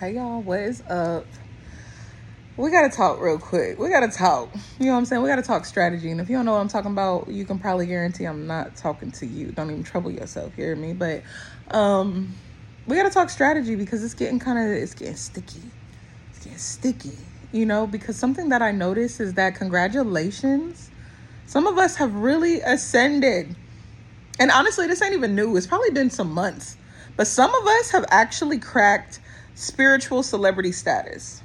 Hey y'all, what is up? We gotta talk real quick. We gotta talk. You know what I'm saying? We gotta talk strategy. And if you don't know what I'm talking about, you can probably guarantee I'm not talking to you. Don't even trouble yourself, you hear me? But we gotta talk strategy because it's getting sticky. It's getting sticky, because something that I noticed is that congratulations, some of us have really ascended. And honestly, this ain't even new. It's probably been some months. But some of us have actually cracked spiritual celebrity status.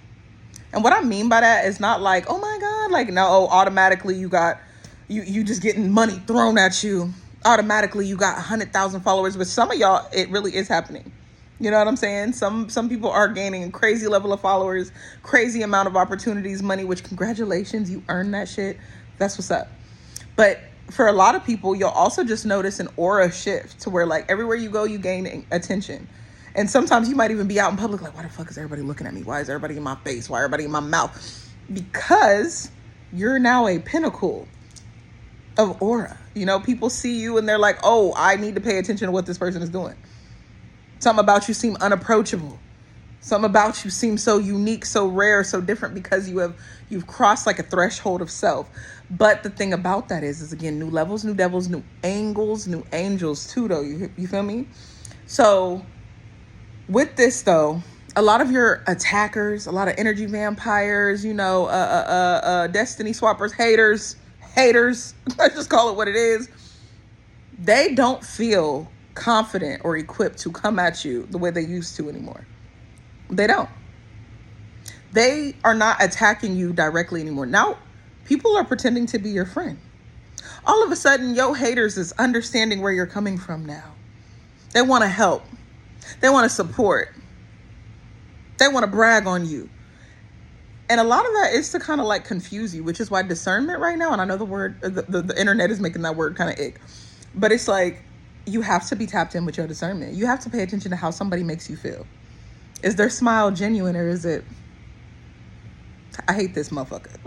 And what I mean by that is not like, oh my God, like, no, automatically you just getting money thrown at you. Automatically you got 100,000 followers. But some of y'all, it really is happening. You know what I'm saying? Some people are gaining a crazy level of followers, crazy amount of opportunities, money, which congratulations, you earned that shit. That's what's up. But for a lot of people, you'll also just notice an aura shift to where like everywhere you go, you gain attention. And sometimes you might even be out in public like, why the fuck is everybody looking at me? Why is everybody in my face? Why everybody in my mouth? Because you're now a pinnacle of aura. People see you and they're like, oh, I need to pay attention to what this person is doing. Something about you seem unapproachable. Something about you seems so unique, so rare, so different because you've crossed like a threshold of self. But the thing about that is again, new levels, new devils, new angles, new angels too, though. You feel me? So with this, though, a lot of your attackers, a lot of energy vampires, destiny swappers, haters, let's just call it what it is. They don't feel confident or equipped to come at you the way they used to anymore. They don't. They are not attacking you directly anymore. Now, people are pretending to be your friend. All of a sudden, your haters is understanding where you're coming from now. They want to help. They want to support. They want to brag on you. And a lot of that is to kind of like confuse you, which is why discernment right now, and I know the word, the internet is making that word kind of ick, but it's like you have to be tapped in with your discernment. You have to pay attention to how somebody makes you feel. Is their smile genuine or is it, I hate this motherfucker?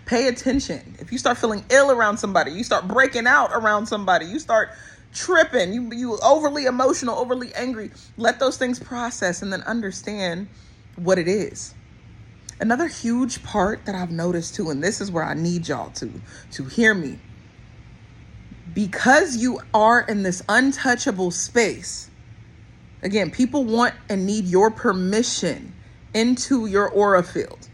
Pay attention. If you start feeling ill around somebody, you start breaking out around somebody, you start tripping, you overly emotional, overly angry, let those things process and then understand what it is. Another huge part that I've noticed too, and this is where I need y'all to hear me. Because you are in this untouchable space, again, people want and need your permission into your aura field.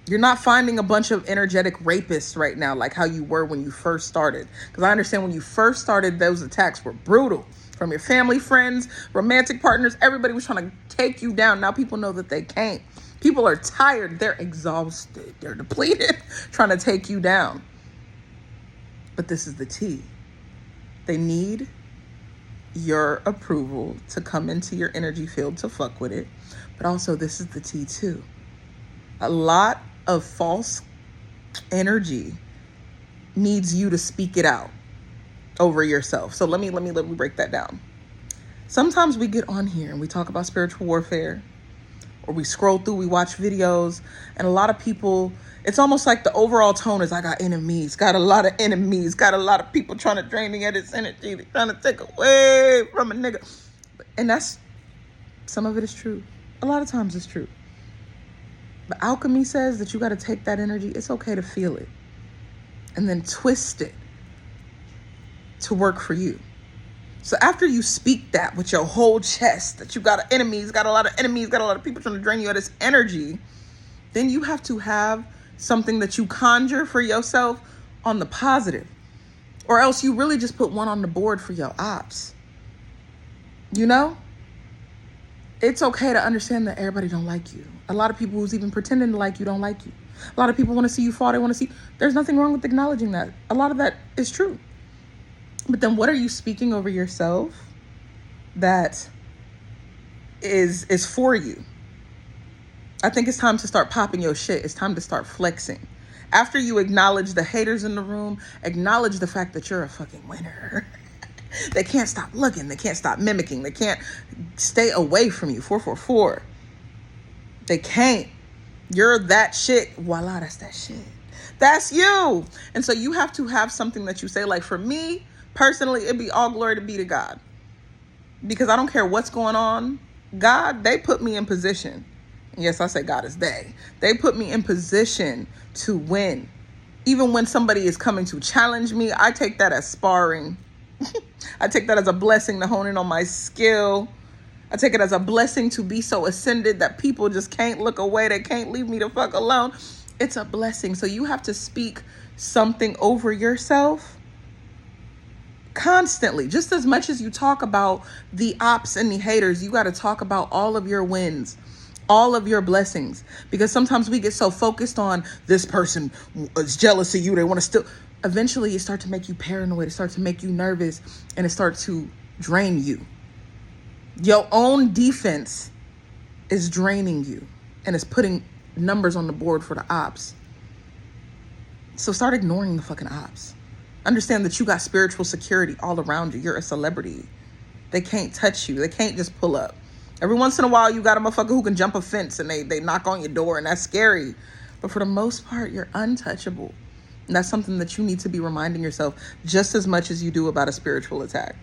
You're not finding a bunch of energetic rapists right now like how you were when you first started. Because I understand when you first started, those attacks were brutal. From your family, friends, romantic partners, everybody was trying to take you down. Now people know that they can't. People are tired. They're exhausted. They're depleted, trying to take you down. But this is the tea. They need your approval to come into your energy field to fuck with it. But also, this is the tea too. A lot of false energy needs you to speak it out over yourself. So let me break that down. Sometimes we get on here and we talk about spiritual warfare, or we scroll through, we watch videos, and a lot of people, it's almost like the overall tone is, I got enemies, got a lot of enemies, got a lot of people trying to drain me of this energy, they're trying to take away from a nigga. And some of it is true. A lot of times it's true. But alchemy says that you got to take that energy. It's okay to feel it and then twist it to work for you. So after you speak that with your whole chest, that you got enemies, got a lot of enemies, got a lot of people trying to drain you of this energy, then you have to have something that you conjure for yourself on the positive, or else you really just put one on the board for your ops. It's okay to understand that everybody don't like you. A lot of people who's even pretending to like you don't like you. A lot of people want to see you fall. They want to see. There's nothing wrong with acknowledging that. A lot of that is true. But then what are you speaking over yourself that is for you? I think it's time to start popping your shit. It's time to start flexing. After you acknowledge the haters in the room, acknowledge the fact that you're a fucking winner. They can't stop looking. They can't stop mimicking. They can't stay away from you. 444. They can't. You're that shit. Voila, that's that shit. That's you. And so you have to have something that you say. Like for me, personally, it'd be all glory to be to God. Because I don't care what's going on. God, they put me in position. Yes, I say God is they. They put me in position to win. Even when somebody is coming to challenge me, I take that as sparring. I take that as a blessing to hone in on my skill. I take it as a blessing to be so ascended that people just can't look away. They can't leave me the fuck alone. It's a blessing. So you have to speak something over yourself constantly. Just as much as you talk about the ops and the haters, you got to talk about all of your wins, all of your blessings. Because sometimes we get so focused on this person is jealous of you. They want to still. Eventually, it starts to make you paranoid. It starts to make you nervous, and it starts to drain you. Your own defense is draining you, and it's putting numbers on the board for the ops. So start ignoring the fucking ops. Understand that you got spiritual security all around you. You're a celebrity. They can't touch you. They can't just pull up. Every once in a while, you got a motherfucker who can jump a fence and they knock on your door, and that's scary. But for the most part, you're untouchable. And that's something that you need to be reminding yourself just as much as you do about a spiritual attack.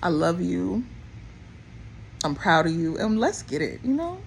I love you. I'm proud of you. And let's get it, you know?